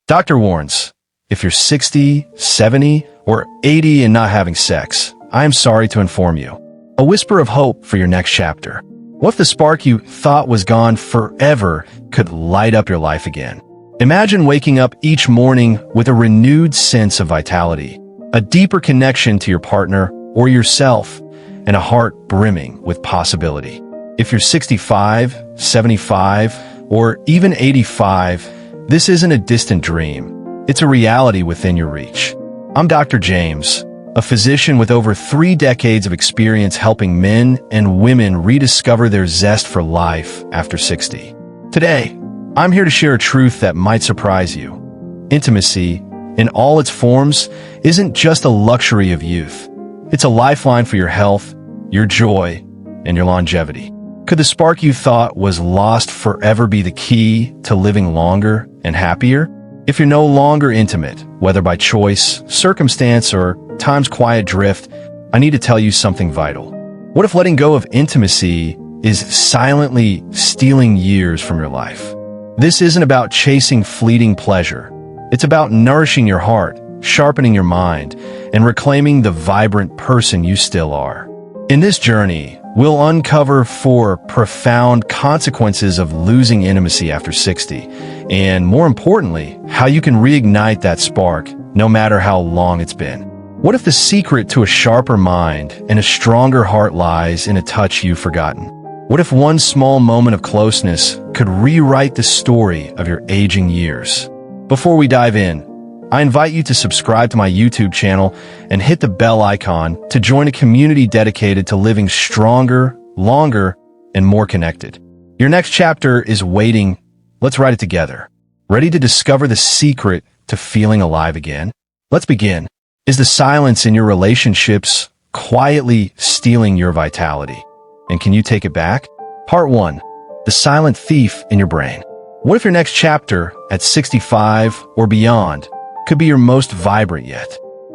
Doctor warns, if you're 60, 70, or 80 and not having sex, I am sorry to inform you. A whisper of hope for your next chapter. What if the spark you thought was gone forever could light up your life again? Imagine waking up each morning with a renewed sense of vitality, a deeper connection to your partner or yourself, and a heart brimming with possibility. If you're 65, 75, or even 85, this isn't a distant dream. It's a reality within your reach. I'm Dr. James, a physician with over 3 decades of experience helping men and women rediscover their zest for life after 60. Today, I'm here to share a truth that might surprise you. Intimacy, in all its forms, isn't just a luxury of youth. It's a lifeline for your health, your joy, and your longevity. Could the spark you thought was lost forever be the key to living longer and happier? If you're no longer intimate, whether by choice, circumstance, or time's quiet drift, I need to tell you something vital. What if letting go of intimacy is silently stealing years from your life? This isn't about chasing fleeting pleasure. It's about nourishing your heart, sharpening your mind, and reclaiming the vibrant person you still are. In this journey, we'll uncover 4 profound consequences of losing intimacy after 60, and more importantly, how you can reignite that spark no matter how long it's been. What if the secret to a sharper mind and a stronger heart lies in a touch you've forgotten? What if one small moment of closeness could rewrite the story of your aging years? Before we dive in, I invite you to subscribe to my YouTube channel and hit the bell icon to join a community dedicated to living stronger, longer, and more connected. Your next chapter is waiting. Let's write it together. Ready to discover the secret to feeling alive again? Let's begin. Is the silence in your relationships quietly stealing your vitality? And can you take it back? Part 1. The silent thief in your brain. What if your next chapter, at 65 or beyond, could be your most vibrant yet?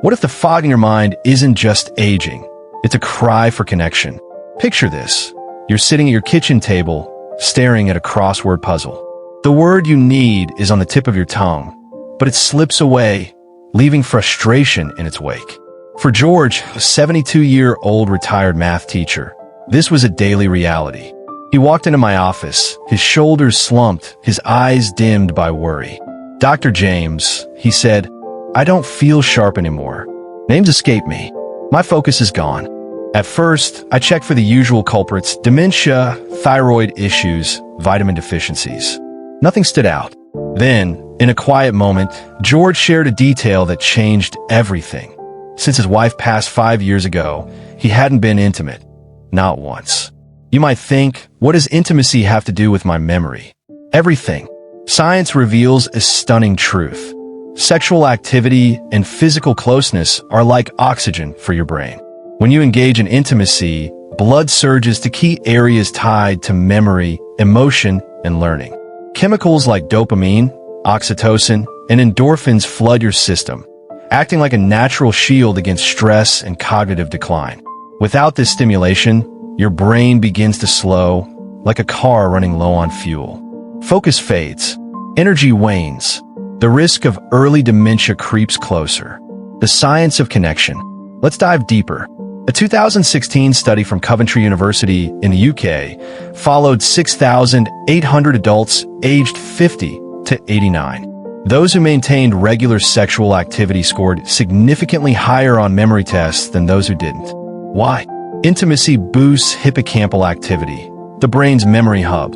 What if the fog in your mind isn't just aging? It's a cry for connection. Picture this. You're sitting at your kitchen table, staring at a crossword puzzle. The word you need is on the tip of your tongue, but it slips away, leaving frustration in its wake. For George, a 72-year-old retired math teacher, this was a daily reality. He walked into my office, his shoulders slumped, his eyes dimmed by worry. Dr. James, he said, I don't feel sharp anymore. Names escape me. My focus is gone. At first, I checked for the usual culprits: dementia, thyroid issues, vitamin deficiencies. Nothing stood out. Then, in a quiet moment, George shared a detail that changed everything. Since his wife passed 5 years ago, he hadn't been intimate. Not once. You might think, what does intimacy have to do with my memory? Everything. Science reveals a stunning truth. Sexual activity and physical closeness are like oxygen for your brain. When you engage in intimacy, blood surges to key areas tied to memory, emotion, and learning. Chemicals like dopamine, oxytocin, and endorphins flood your system, acting like a natural shield against stress and cognitive decline. Without this stimulation, your brain begins to slow, like a car running low on fuel. Focus fades. Energy wanes. The risk of early dementia creeps closer. The science of connection. Let's dive deeper. A 2016 study from Coventry University in the UK followed 6,800 adults aged 50 to 89. Those who maintained regular sexual activity scored significantly higher on memory tests than those who didn't. Why? Intimacy boosts hippocampal activity, the brain's memory hub,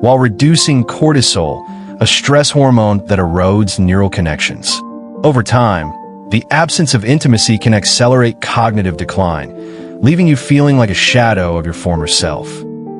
while reducing cortisol, a stress hormone that erodes neural connections. Over time, the absence of intimacy can accelerate cognitive decline, leaving you feeling like a shadow of your former self.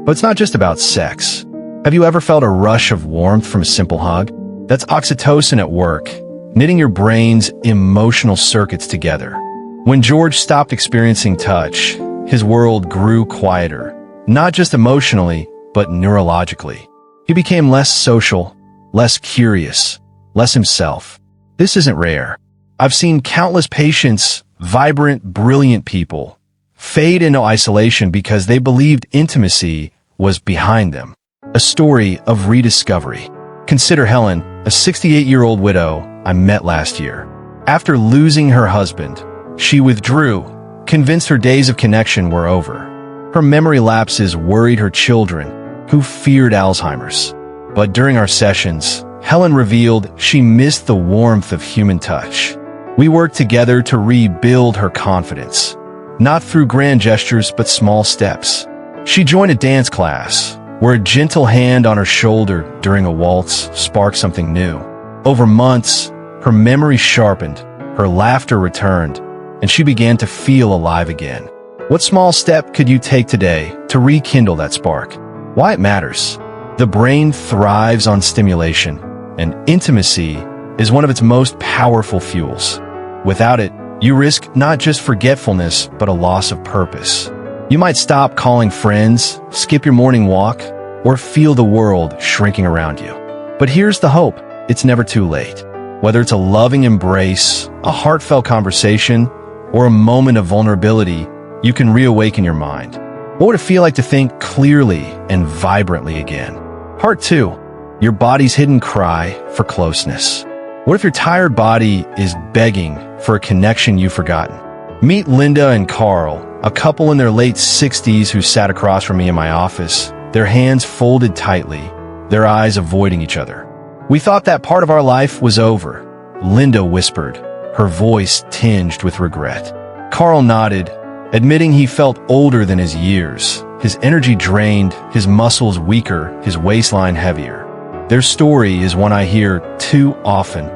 But it's not just about sex. Have you ever felt a rush of warmth from a simple hug? That's oxytocin at work, knitting your brain's emotional circuits together. When George stopped experiencing touch, his world grew quieter, not just emotionally, but neurologically. He became less social, less curious, less himself. This isn't rare. I've seen countless patients, vibrant, brilliant people, fade into isolation because they believed intimacy was behind them. A story of rediscovery. Consider Helen, a 68-year-old widow I met last year. After losing her husband, she withdrew, convinced her days of connection were over. Her memory lapses worried her children, who feared Alzheimer's. But during our sessions, Helen revealed she missed the warmth of human touch. We worked together to rebuild her confidence, not through grand gestures but small steps. She joined a dance class, where a gentle hand on her shoulder during a waltz sparked something new. Over months, her memory sharpened, her laughter returned, and she began to feel alive again. What small step could you take today to rekindle that spark? Why it matters. The brain thrives on stimulation, and intimacy is one of its most powerful fuels. Without it, you risk not just forgetfulness, but a loss of purpose. You might stop calling friends, skip your morning walk, or feel the world shrinking around you. But here's the hope. It's never too late. Whether it's a loving embrace, a heartfelt conversation, or a moment of vulnerability, you can reawaken your mind. What would it feel like to think clearly and vibrantly again? Part 2. Your body's hidden cry for closeness. What if your tired body is begging for a connection you've forgotten? Meet Linda and Carl, a couple in their late 60s who sat across from me in my office, their hands folded tightly, their eyes avoiding each other. We thought that part of our life was over, Linda whispered, her voice tinged with regret. Carl nodded, admitting he felt older than his years, his energy drained, his muscles weaker, his waistline heavier. Their story is one I hear too often,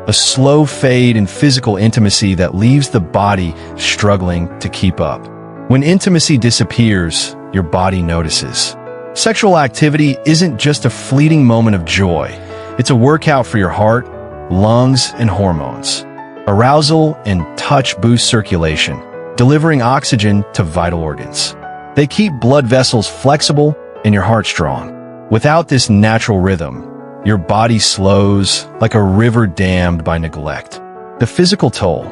a slow fade in physical intimacy that leaves the body struggling to keep up. When intimacy disappears, your body notices. Sexual activity isn't just a fleeting moment of joy. It's a workout for your heart, lungs, and hormones. Arousal and touch boost circulation, delivering oxygen to vital organs. They keep blood vessels flexible and your heart strong. Without this natural rhythm, your body slows like a river dammed by neglect. The physical toll.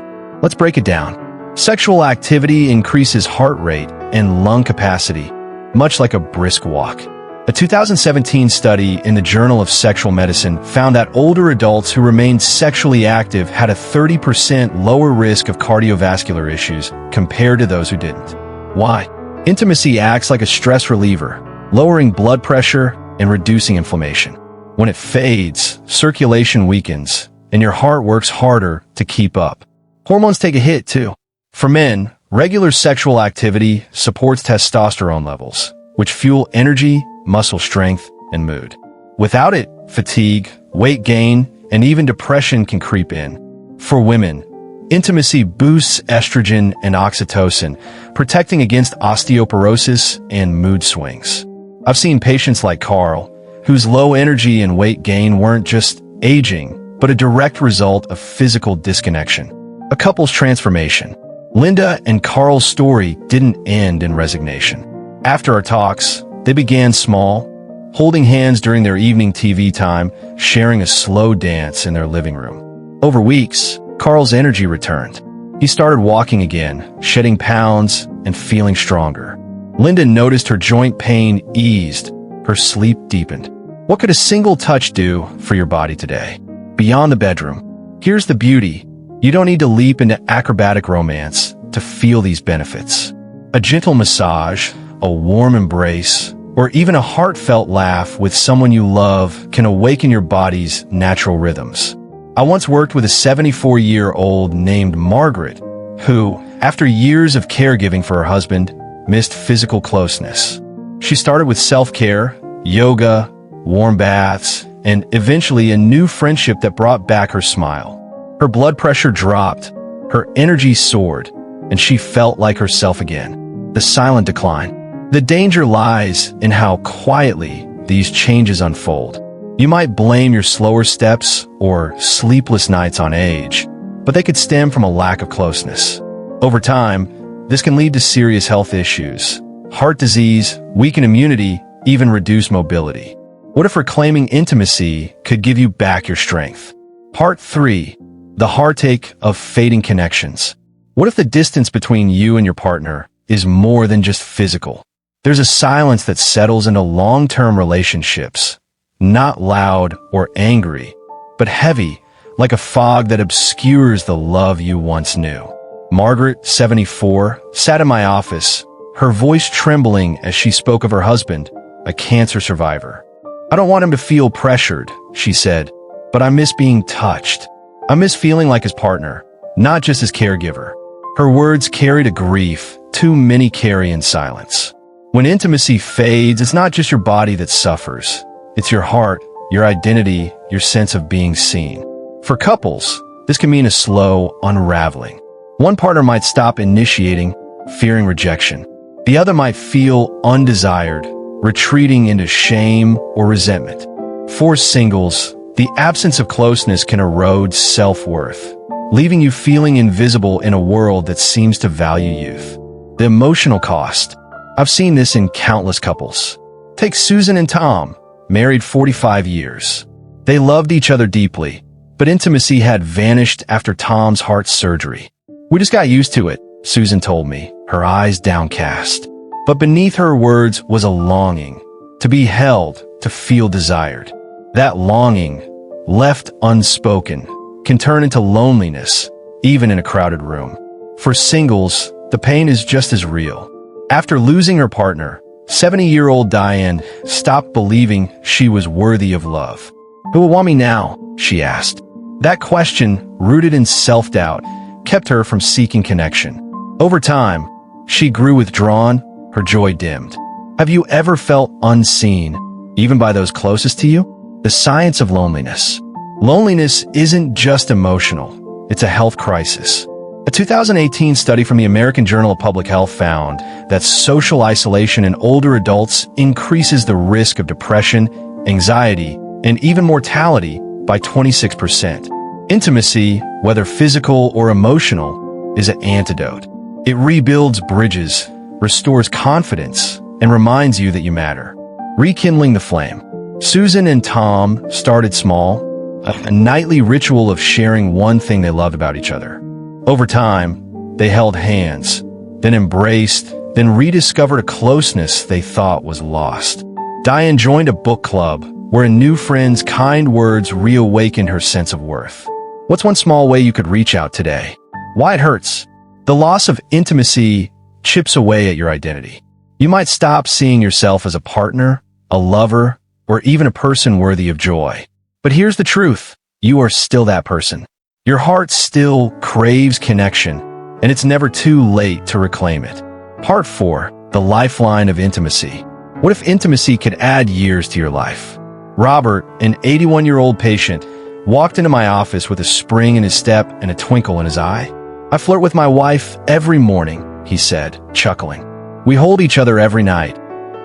Let's break it down. Sexual activity increases heart rate and lung capacity, much like a brisk walk. A 2017 study in the Journal of Sexual Medicine found that older adults who remained sexually active had a 30% lower risk of cardiovascular issues compared to those who didn't. Why? Intimacy acts like a stress reliever, lowering blood pressure and reducing inflammation. When it fades, circulation weakens, and your heart works harder to keep up. Hormones take a hit, too. For men, regular sexual activity supports testosterone levels, which fuel energy, muscle strength, and mood. Without it, fatigue, weight gain, and even depression can creep in. For women, intimacy boosts estrogen and oxytocin, protecting against osteoporosis and mood swings. I've seen patients like Carl, whose low energy and weight gain weren't just aging, but a direct result of physical disconnection. A couple's transformation. Linda and Carl's story didn't end in resignation. After our talks, they began small, holding hands during their evening TV time, sharing a slow dance in their living room. Over weeks, Carl's energy returned. He started walking again, shedding pounds and feeling stronger. Linda noticed her joint pain eased, her sleep deepened. What could a single touch do for your body today? Beyond the bedroom. Here's the beauty. You don't need to leap into acrobatic romance to feel these benefits. A gentle massage, a warm embrace, or even a heartfelt laugh with someone you love can awaken your body's natural rhythms. I once worked with a 74-year-old named Margaret, who, after years of caregiving for her husband, missed physical closeness. She started with self-care, yoga, warm baths, and eventually a new friendship that brought back her smile. Her blood pressure dropped, her energy soared, and she felt like herself again. The silent decline. The danger lies in how quietly these changes unfold. You might blame your slower steps or sleepless nights on age, but they could stem from a lack of closeness. Over time, this can lead to serious health issues, heart disease, weakened immunity, even reduced mobility. What if reclaiming intimacy could give you back your strength? Part 3. The heartache of fading connections. What if the distance between you and your partner is more than just physical? There's a silence that settles into long-term relationships, not loud or angry, but heavy, like a fog that obscures the love you once knew. Margaret, 74, sat in my office, her voice trembling as she spoke of her husband, a cancer survivor. "I don't want him to feel pressured," she said, "but I miss being touched. I miss feeling like his partner, not just his caregiver." Her words carried a grief too many carry in silence. When intimacy fades, it's not just your body that suffers. It's your heart, your identity, your sense of being seen. For couples, this can mean a slow unraveling. One partner might stop initiating, fearing rejection. The other might feel undesired, retreating into shame or resentment. For singles, the absence of closeness can erode self-worth, leaving you feeling invisible in a world that seems to value youth. The emotional cost. I've seen this in countless couples. Take Susan and Tom, married 45 years. They loved each other deeply, but intimacy had vanished after Tom's heart surgery. "We just got used to it," Susan told me, her eyes downcast. But beneath her words was a longing, to be held, to feel desired. That longing, left unspoken, can turn into loneliness, even in a crowded room. For singles, the pain is just as real. After losing her partner, 70-year-old Diane stopped believing she was worthy of love. "Who will want me now?" she asked. That question, rooted in self-doubt, kept her from seeking connection. Over time, she grew withdrawn, her joy dimmed. Have you ever felt unseen, even by those closest to you? The science of loneliness. Loneliness isn't just emotional, it's a health crisis. A 2018 study from the American Journal of Public Health found that social isolation in older adults increases the risk of depression, anxiety, and even mortality by 26%. Intimacy, whether physical or emotional, is an antidote. It rebuilds bridges, restores confidence, and reminds you that you matter. Rekindling the flame. Susan and Tom started small, a nightly ritual of sharing one thing they loved about each other. Over time, they held hands, then embraced, then rediscovered a closeness they thought was lost. Diane joined a book club, where a new friend's kind words reawakened her sense of worth. What's one small way you could reach out today? Why it hurts? The loss of intimacy chips away at your identity. You might stop seeing yourself as a partner, a lover, or even a person worthy of joy. But here's the truth. You are still that person. Your heart still craves connection, and it's never too late to reclaim it. Part 4. The lifeline of intimacy. What if intimacy could add years to your life? Robert, an 81-year-old patient, walked into my office with a spring in his step and a twinkle in his eye. "I flirt with my wife every morning," he said, chuckling. "We hold each other every night,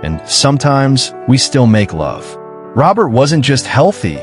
and sometimes we still make love." Robert wasn't just healthy,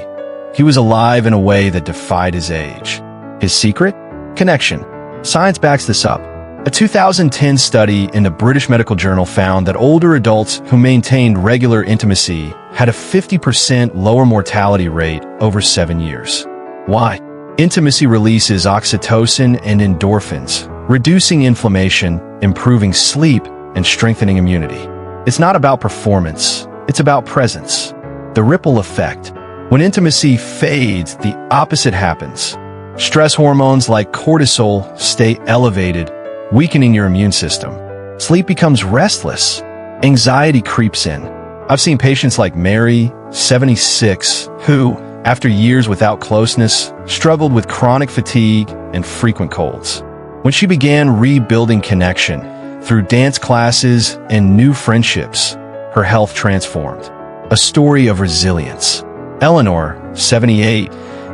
he was alive in a way that defied his age. His secret? Connection. Science backs this up. A 2010 study in the British Medical Journal found that older adults who maintained regular intimacy had a 50% lower mortality rate over 7 years. Why? Intimacy releases oxytocin and endorphins, reducing inflammation, improving sleep, and strengthening immunity. It's not about performance, it's about presence. The ripple effect. When intimacy fades, the opposite happens. Stress hormones like cortisol stay elevated, weakening your immune system. Sleep becomes restless. Anxiety creeps in. I've seen patients like Mary, 76, who, after years without closeness, struggled with chronic fatigue and frequent colds. When she began rebuilding connection through dance classes and new friendships, her health transformed. A story of resilience. Eleanor, 78,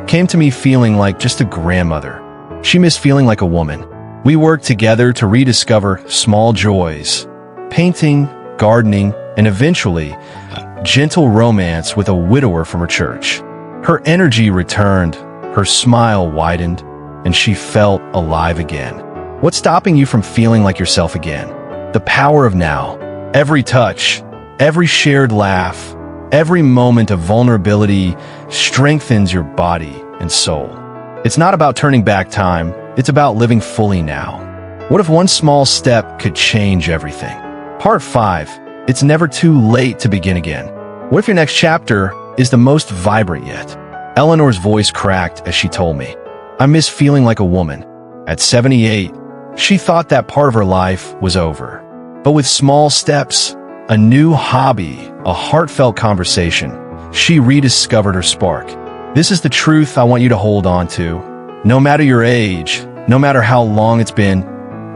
came to me feeling like just a grandmother. She missed feeling like a woman. We worked together to rediscover small joys, painting, gardening, and eventually, gentle romance with a widower from her church. Her energy returned, her smile widened, and she felt alive again. What's stopping you from feeling like yourself again? The power of now. Every touch, every shared laugh, every moment of vulnerability strengthens your body and soul. It's not about turning back time, it's about living fully now. What if one small step could change everything? Part 5. It's never too late to begin again. What if your next chapter is the most vibrant yet? Eleanor's voice cracked as she told me, "I miss feeling like a woman." At 78, she thought that part of her life was over. But with small steps, a new hobby, a heartfelt conversation, she rediscovered her spark. This is the truth I want you to hold on to. No matter your age, no matter how long it's been,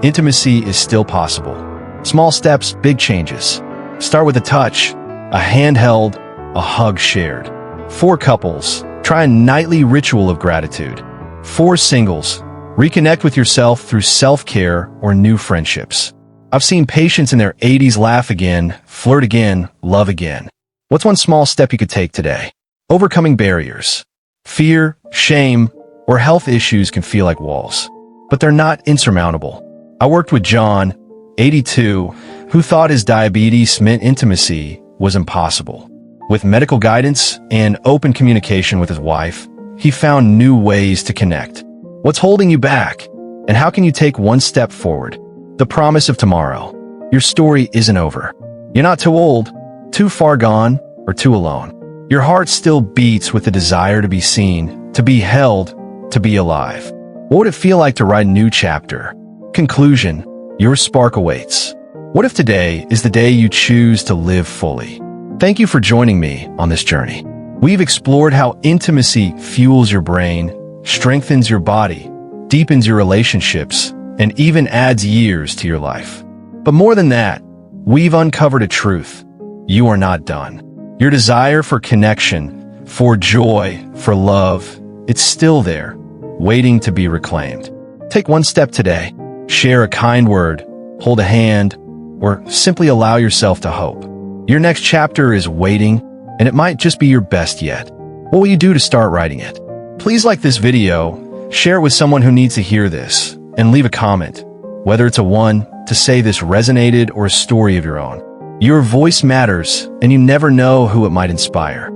intimacy is still possible. Small steps, big changes. Start with a touch, a hand held, a hug shared. 4 couples, try a nightly ritual of gratitude. 4 singles, reconnect with yourself through self-care or new friendships. I've seen patients in their 80s laugh again, flirt again, love again. What's one small step you could take today? Overcoming barriers. Fear, shame, or health issues can feel like walls, but they're not insurmountable. I worked with John, 82, who thought his diabetes meant intimacy was impossible. With medical guidance and open communication with his wife, he found new ways to connect. What's holding you back? And how can you take one step forward? The promise of tomorrow. Your story isn't over. You're not too old, too far gone, or too alone. Your heart still beats with the desire to be seen, to be held, to be alive. What would it feel like to write a new chapter? Conclusion, your spark awaits. What if today is the day you choose to live fully? Thank you for joining me on this journey. We've explored how intimacy fuels your brain, strengthens your body, deepens your relationships, and even adds years to your life. But more than that, we've uncovered a truth. You are not done. Your desire for connection, for joy, for love, it's still there, waiting to be reclaimed. Take one step today. Share a kind word, hold a hand, or simply allow yourself to hope. Your next chapter is waiting, and it might just be your best yet. What will you do to start writing it? Please like this video, share it with someone who needs to hear this, and leave a comment, whether it's a one to say this resonated or a story of your own. Your voice matters, and you never know who it might inspire.